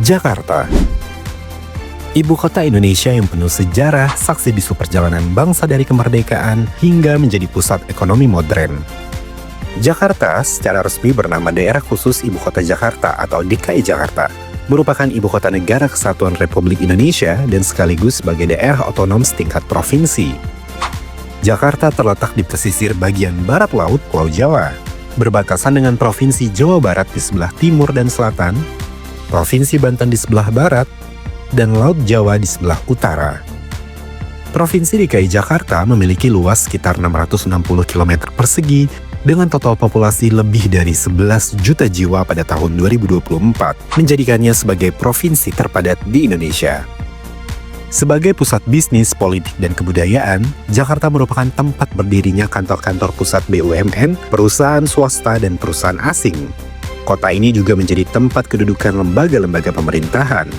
Jakarta. Ibu kota Indonesia yang penuh sejarah, saksi bisu perjalanan bangsa dari kemerdekaan hingga menjadi pusat ekonomi modern. Jakarta secara resmi bernama Daerah Khusus Ibu Kota Jakarta atau DKI Jakarta, merupakan ibu kota negara kesatuan Republik Indonesia dan sekaligus sebagai daerah otonom setingkat provinsi. Jakarta terletak di pesisir bagian barat laut Pulau Jawa, berbatasan dengan Provinsi Jawa Barat di sebelah timur dan selatan, Provinsi Banten di sebelah barat, dan Laut Jawa di sebelah utara. Provinsi DKI Jakarta memiliki luas sekitar 660 km persegi dengan total populasi lebih dari 11 juta jiwa pada tahun 2024, menjadikannya sebagai provinsi terpadat di Indonesia. Sebagai pusat bisnis, politik, dan kebudayaan, Jakarta merupakan tempat berdirinya kantor-kantor pusat BUMN, perusahaan swasta, dan perusahaan asing. Kota ini juga menjadi tempat kedudukan lembaga-lembaga pemerintahan.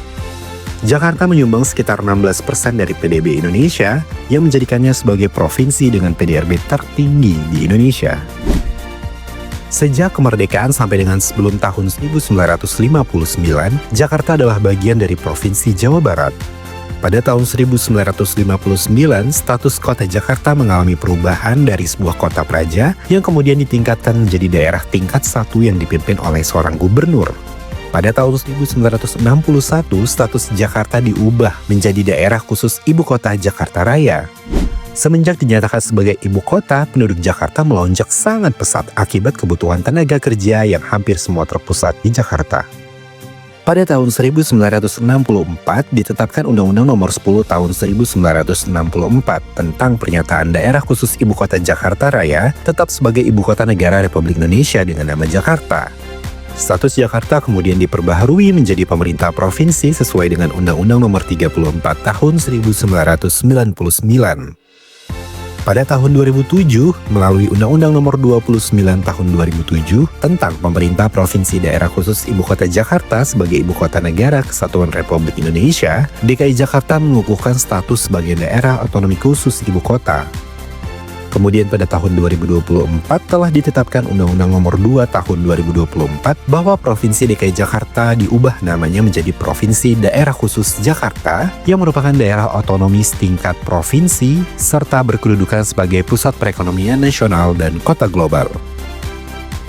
Jakarta menyumbang sekitar 16% dari PDB Indonesia yang menjadikannya sebagai provinsi dengan PDRB tertinggi di Indonesia. Sejak kemerdekaan sampai dengan sebelum tahun 1959, Jakarta adalah bagian dari Provinsi Jawa Barat. Pada tahun 1959, status kota Jakarta mengalami perubahan dari sebuah kota praja yang kemudian ditingkatkan menjadi daerah tingkat 1 yang dipimpin oleh seorang gubernur. Pada tahun 1961, status Jakarta diubah menjadi daerah khusus Ibu Kota Jakarta Raya. Semenjak dinyatakan sebagai ibu kota, penduduk Jakarta melonjak sangat pesat akibat kebutuhan tenaga kerja yang hampir semua terpusat di Jakarta. Pada tahun 1964, ditetapkan Undang-Undang Nomor 10 Tahun 1964 tentang Pernyataan Daerah Khusus Ibu Kota Jakarta Raya tetap sebagai Ibu Kota Negara Republik Indonesia dengan nama Jakarta. Status Jakarta kemudian diperbaharui menjadi pemerintah provinsi sesuai dengan Undang-Undang Nomor 34 Tahun 1999. Pada tahun 2007, melalui Undang-Undang Nomor 29 Tahun 2007 tentang Pemerintah Provinsi Daerah Khusus Ibu Kota Jakarta sebagai Ibu Kota Negara Kesatuan Republik Indonesia, DKI Jakarta mengukuhkan status sebagai daerah otonomi khusus Ibu Kota. Kemudian pada tahun 2024 telah ditetapkan Undang-Undang Nomor 2 Tahun 2024 bahwa Provinsi DKI Jakarta diubah namanya menjadi Provinsi Daerah Khusus Jakarta yang merupakan daerah otonomi setingkat provinsi serta berkedudukan sebagai pusat perekonomian nasional dan kota global.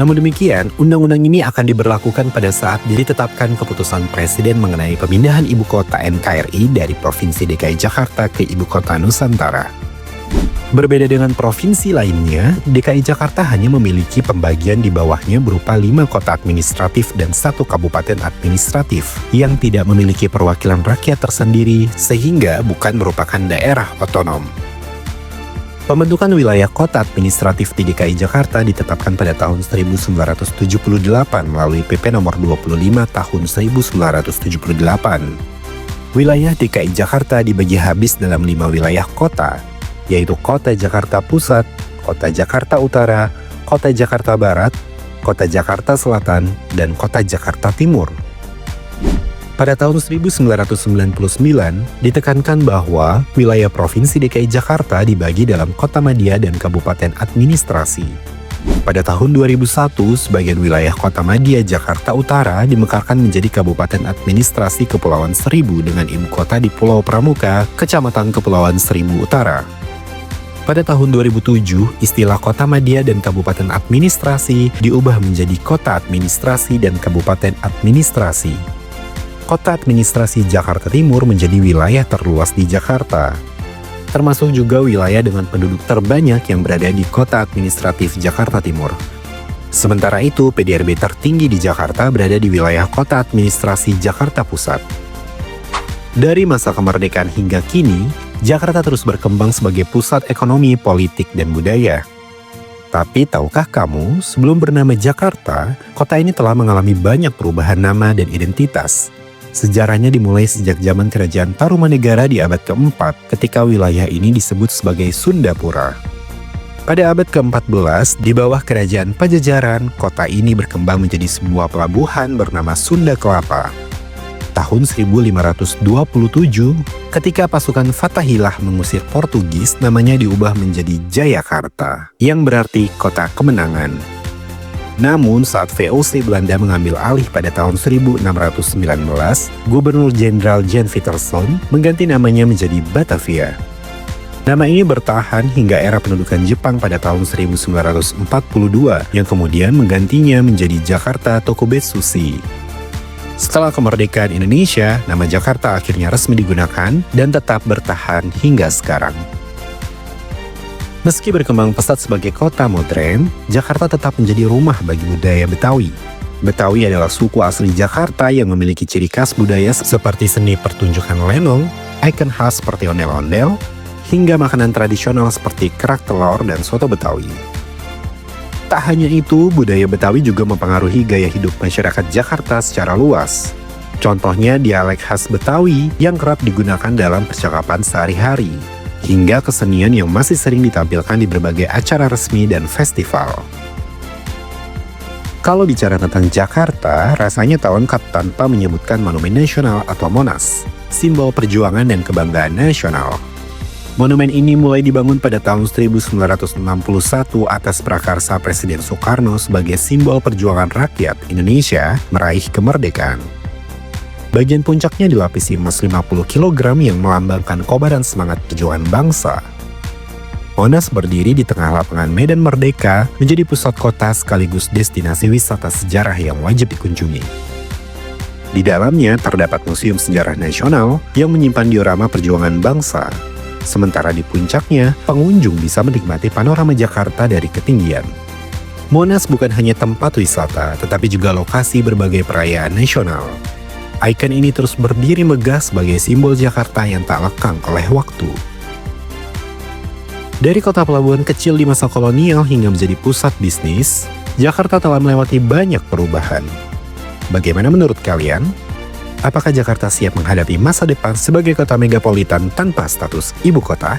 Namun demikian, undang-undang ini akan diberlakukan pada saat ditetapkan keputusan Presiden mengenai pemindahan ibu kota NKRI dari Provinsi DKI Jakarta ke Ibu Kota Nusantara. Berbeda dengan provinsi lainnya, DKI Jakarta hanya memiliki pembagian di bawahnya berupa 5 kota administratif dan 1 kabupaten administratif yang tidak memiliki perwakilan rakyat tersendiri sehingga bukan merupakan daerah otonom. Pembentukan wilayah kota administratif di DKI Jakarta ditetapkan pada tahun 1978 melalui PP Nomor 25 Tahun 1978. Wilayah DKI Jakarta dibagi habis dalam 5 wilayah kota, yaitu Kota Jakarta Pusat, Kota Jakarta Utara, Kota Jakarta Barat, Kota Jakarta Selatan, dan Kota Jakarta Timur. Pada tahun 1999, ditekankan bahwa wilayah Provinsi DKI Jakarta dibagi dalam Kotamadya dan Kabupaten Administrasi. Pada tahun 2001, sebagian wilayah Kotamadya Jakarta Utara dimekarkan menjadi Kabupaten Administrasi Kepulauan Seribu dengan ibu kota di Pulau Pramuka, Kecamatan Kepulauan Seribu Utara. Pada tahun 2007, istilah Kotamadya dan Kabupaten Administrasi diubah menjadi Kota Administrasi dan Kabupaten Administrasi. Kota Administrasi Jakarta Timur menjadi wilayah terluas di Jakarta, termasuk juga wilayah dengan penduduk terbanyak yang berada di Kota Administratif Jakarta Timur. Sementara itu, PDRB tertinggi di Jakarta berada di wilayah Kota Administrasi Jakarta Pusat. Dari masa kemerdekaan hingga kini, Jakarta terus berkembang sebagai pusat ekonomi, politik, dan budaya. Tapi tahukah kamu, sebelum bernama Jakarta, kota ini telah mengalami banyak perubahan nama dan identitas. Sejarahnya dimulai sejak zaman Kerajaan Tarumanegara di abad ke-4 ketika wilayah ini disebut sebagai Sundapura. Pada abad ke-14, di bawah Kerajaan Pajajaran, kota ini berkembang menjadi sebuah pelabuhan bernama Sunda Kelapa. Tahun 1527, ketika pasukan Fathahilah mengusir Portugis, namanya diubah menjadi Jayakarta, yang berarti kota kemenangan. Namun saat VOC Belanda mengambil alih pada tahun 1619, Gubernur Jenderal Jan Pieterszoon mengganti namanya menjadi Batavia. Nama ini bertahan hingga era pendudukan Jepang pada tahun 1942 yang kemudian menggantinya menjadi Jakarta Tokubetsushi. Setelah kemerdekaan Indonesia, nama Jakarta akhirnya resmi digunakan dan tetap bertahan hingga sekarang. Meski berkembang pesat sebagai kota modern, Jakarta tetap menjadi rumah bagi budaya Betawi. Betawi adalah suku asli Jakarta yang memiliki ciri khas budaya seperti seni pertunjukan lenong, ikon khas seperti ondel-ondel, hingga makanan tradisional seperti kerak telur dan soto Betawi. Tak hanya itu, budaya Betawi juga mempengaruhi gaya hidup masyarakat Jakarta secara luas. Contohnya dialek khas Betawi yang kerap digunakan dalam percakapan sehari-hari, hingga kesenian yang masih sering ditampilkan di berbagai acara resmi dan festival. Kalau bicara tentang Jakarta, rasanya tak lengkap tanpa menyebutkan Monumen Nasional atau Monas, simbol perjuangan dan kebanggaan nasional. Monumen ini mulai dibangun pada tahun 1961 atas prakarsa Presiden Soekarno sebagai simbol perjuangan rakyat Indonesia meraih kemerdekaan. Bagian puncaknya dilapisi emas 50 kg yang melambangkan kobaran semangat perjuangan bangsa. Monas berdiri di tengah lapangan Medan Merdeka, menjadi pusat kota sekaligus destinasi wisata sejarah yang wajib dikunjungi. Di dalamnya terdapat Museum Sejarah Nasional yang menyimpan diorama perjuangan bangsa. Sementara di puncaknya, pengunjung bisa menikmati panorama Jakarta dari ketinggian. Monas bukan hanya tempat wisata, tetapi juga lokasi berbagai perayaan nasional. Ikon ini terus berdiri megah sebagai simbol Jakarta yang tak lekang oleh waktu. Dari kota pelabuhan kecil di masa kolonial hingga menjadi pusat bisnis, Jakarta telah melewati banyak perubahan. Bagaimana menurut kalian? Apakah Jakarta siap menghadapi masa depan sebagai kota megapolitan tanpa status ibu kota?